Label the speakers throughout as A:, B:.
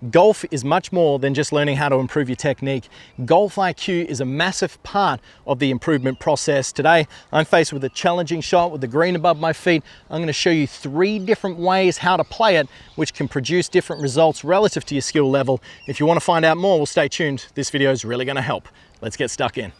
A: Golf is much more than just learning how to improve your technique. Golf IQ is a massive part of the improvement process. Today, I'm faced with a challenging shot with the green above my feet. I'm going to show you 3 different ways how to play it, which can produce different results relative to your skill level. If you want to find out more, well, stay tuned. This video is really going to help. Let's get stuck in.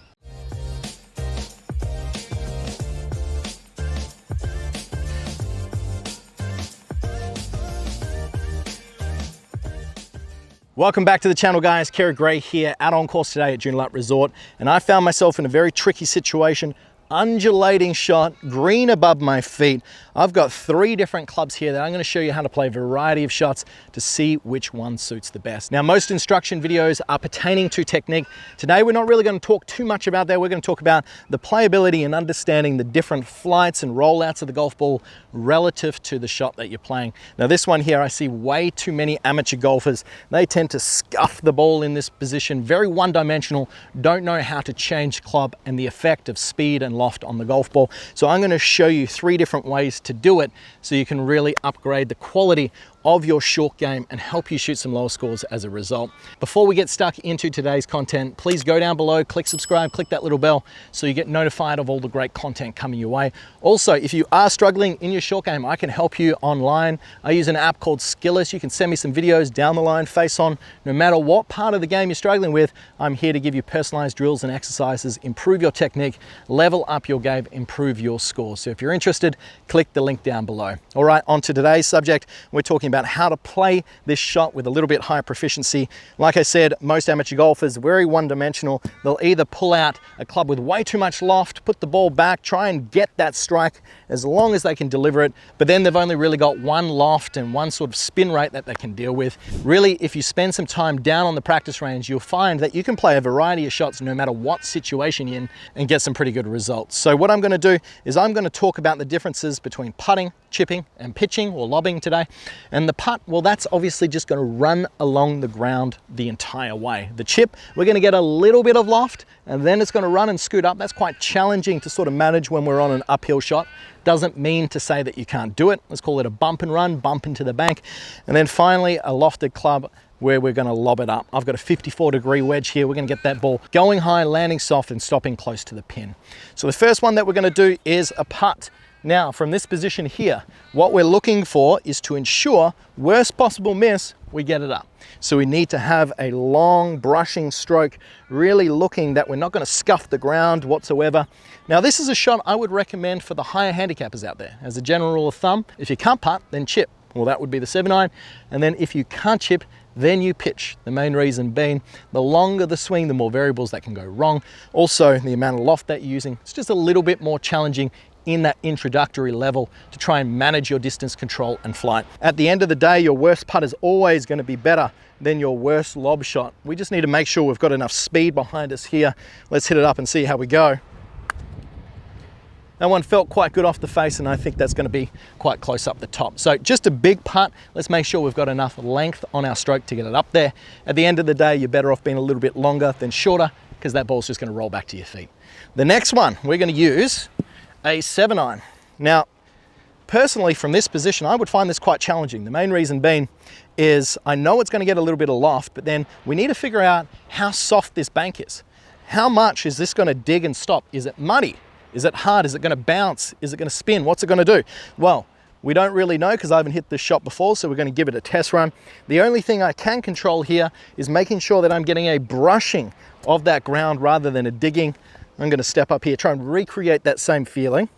A: Welcome back to the channel, guys. Kerrod Gray here, out on course today at Joondalup Resort, and I found myself in a very tricky situation. Undulating shot, green above my feet. I've got 3 different clubs here that I'm going to show you how to play a variety of shots to see which one suits the best. Now, most instruction videos are pertaining to technique. Today, we're not really going to talk too much about that. We're going to talk about the playability and understanding the different flights and rollouts of the golf ball relative to the shot that you're playing. Now, this one here, I see way too many amateur golfers. They tend to scuff the ball in this position, very one-dimensional, don't know how to change club and the effect of speed and loft on the golf ball. So I'm going to show you 3 different ways to do it so you can really upgrade the quality of your short game and help you shoot some lower scores as a result. Before we get stuck into today's content, please go down below, click subscribe, click that little bell so you get notified of all the great content coming your way. Also, if you are struggling in your short game, I can help you online. I use an app called Skillers. You can send me some videos down the line, face on. No matter what part of the game you're struggling with, I'm here to give you personalized drills and exercises, improve your technique, level up your game, improve your scores. So if you're interested, click the link down below. All right, on to today's subject. We're talking about how to play this shot with a little bit higher proficiency. Like I said, most amateur golfers, very one-dimensional. They'll either pull out a club with way too much loft, put the ball back, try and get that strike as long as they can deliver it, but then they've only really got one loft and one sort of spin rate that they can deal with. Really, if you spend some time down on the practice range, you'll find that you can play a variety of shots no matter what situation you're in and get some pretty good results. So what I'm going to do is I'm going to talk about the differences between putting, chipping, and pitching or lobbing today. And the putt, well, that's obviously just going to run along the ground the entire way. The chip, we're going to get a little bit of loft and then it's going to run and scoot up. That's quite challenging to sort of manage when we're on an uphill shot. Doesn't mean to say that you can't do it. Let's call it a bump and run, bump into the bank. And then finally, a lofted club where we're going to lob it up. I've got a 54-degree wedge here. We're going to get that ball going high, landing soft, and stopping close to the pin. So the first one that we're going to do is a putt. Now, from this position here, what we're looking for is to ensure, worst possible miss, we get it up. So we need to have a long brushing stroke, really looking that we're not going to scuff the ground whatsoever. Now, this is a shot I would recommend for the higher handicappers out there. As a general rule of thumb, if you can't putt, then chip. Well, that would be the 7-iron. And then if you can't chip, then you pitch. The main reason being, the longer the swing, the more variables that can go wrong. Also, the amount of loft that you're using, it's just a little bit more challenging in that introductory level to try and manage your distance control and flight. At the end of the day, your worst putt is always going to be better than your worst lob shot. We just need to make sure we've got enough speed behind us here. Let's hit it up and see how we go. That one felt quite good off the face, and I think that's going to be quite close up the top. So just a big putt. Let's make sure we've got enough length on our stroke to get it up there. At the end of the day, you're better off being a little bit longer than shorter because that ball's just going to roll back to your feet. The next one, we're going to use a 7-iron. Now, personally, from this position, I would find this quite challenging. The main reason being is I know it's going to get a little bit of loft, but then we need to figure out how soft this bank is. How much is this going to dig and stop? Is it muddy? Is it hard? Is it going to bounce? Is it going to spin? What's it going to do? Well, we don't really know because I haven't hit this shot before, so we're going to give it a test run. The only thing I can control here is making sure that I'm getting a brushing of that ground rather than a digging. I'm going to step up here, try and recreate that same feeling.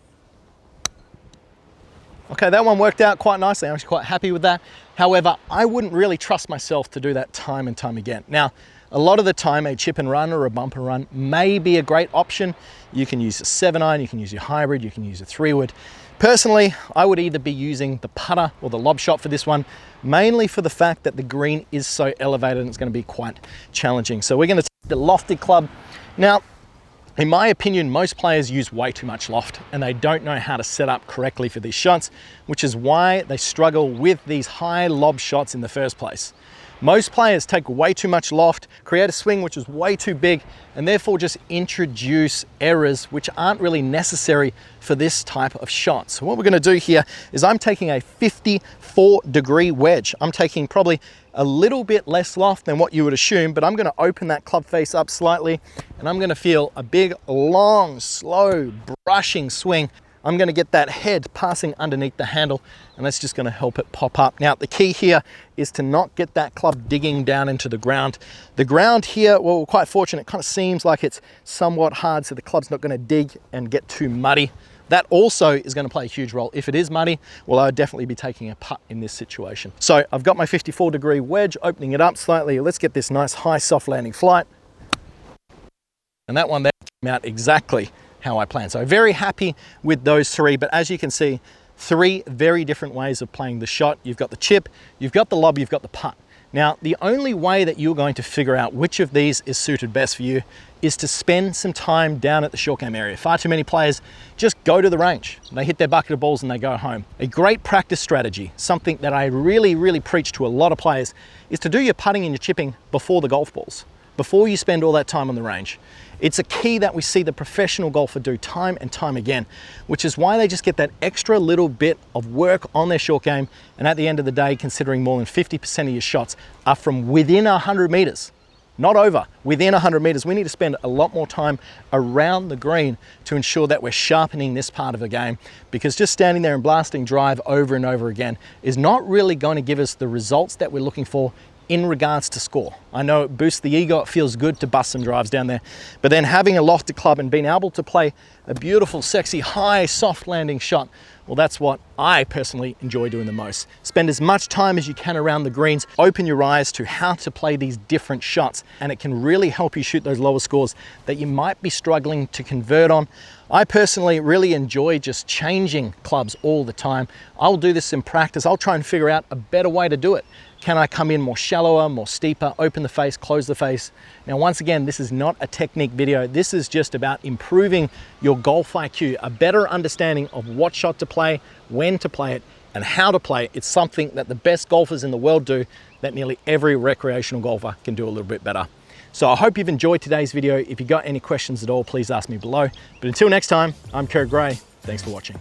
A: Okay, that one worked out quite nicely. I'm actually quite happy with that. However, I wouldn't really trust myself to do that time and time again. Now, a lot of the time, a chip and run or a bump and run may be a great option. You can use a 7-iron, you can use your hybrid, you can use a 3-wood. Personally, I would either be using the putter or the lob shot for this one, mainly for the fact that the green is so elevated and it's going to be quite challenging. So we're going to take the lofted club. Now, in my opinion, most players use way too much loft and they don't know how to set up correctly for these shots, which is why they struggle with these high lob shots in the first place. Most players take way too much loft, create a swing which is way too big, and therefore just introduce errors which aren't really necessary for this type of shot. So what we're going to do here is I'm taking a 54-degree wedge. I'm taking probably a little bit less loft than what you would assume, but I'm gonna open that club face up slightly and I'm gonna feel a big, long, slow, brushing swing. I'm gonna get that head passing underneath the handle, and that's just gonna help it pop up. Now, the key here is to not get that club digging down into the ground. The ground here, well, we're quite fortunate, it kind of seems like it's somewhat hard, so the club's not gonna dig and get too muddy. That also is gonna play a huge role. If it is muddy, well, I would definitely be taking a putt in this situation. So I've got my 54-degree wedge, opening it up slightly. Let's get this nice high soft landing flight. And that one there came out exactly how I planned. So very happy with those three, but as you can see, three very different ways of playing the shot. You've got the chip, you've got the lob, you've got the putt. Now, the only way that you're going to figure out which of these is suited best for you is to spend some time down at the short game area. Far too many players just go to the range. They hit their bucket of balls and they go home. A great practice strategy, something that I really preach to a lot of players, is to do your putting and your chipping before the golf balls, before you spend all that time on the range. It's a key that we see the professional golfer do time and time again, which is why they just get that extra little bit of work on their short game. And at the end of the day, considering more than 50% of your shots are from within 100 meters, not over, within 100 meters, we need to spend a lot more time around the green to ensure that we're sharpening this part of the game, because just standing there and blasting drive over and over again is not really going to give us the results that we're looking for in regards to score. I know it boosts the ego, it feels good to bust some drives down there, but then having a lofted club and being able to play a beautiful, sexy, high, soft landing shot, well, that's what I personally enjoy doing the most. Spend as much time as you can around the greens, open your eyes to how to play these different shots, and it can really help you shoot those lower scores that you might be struggling to convert on. I personally really enjoy just changing clubs all the time. I'll do this in practice. I'll try and figure out a better way to do it. Can I come in more shallower, more steeper, open the face, close the face? Now, once again, this is not a technique video. This is just about improving your golf IQ, a better understanding of what shot to play, when to play it, and how to play it. It's something that the best golfers in the world do that nearly every recreational golfer can do a little bit better. So I hope you've enjoyed today's video. If you got any questions at all, please ask me below. But until next time, I'm Kerrod Gray. Thanks for watching.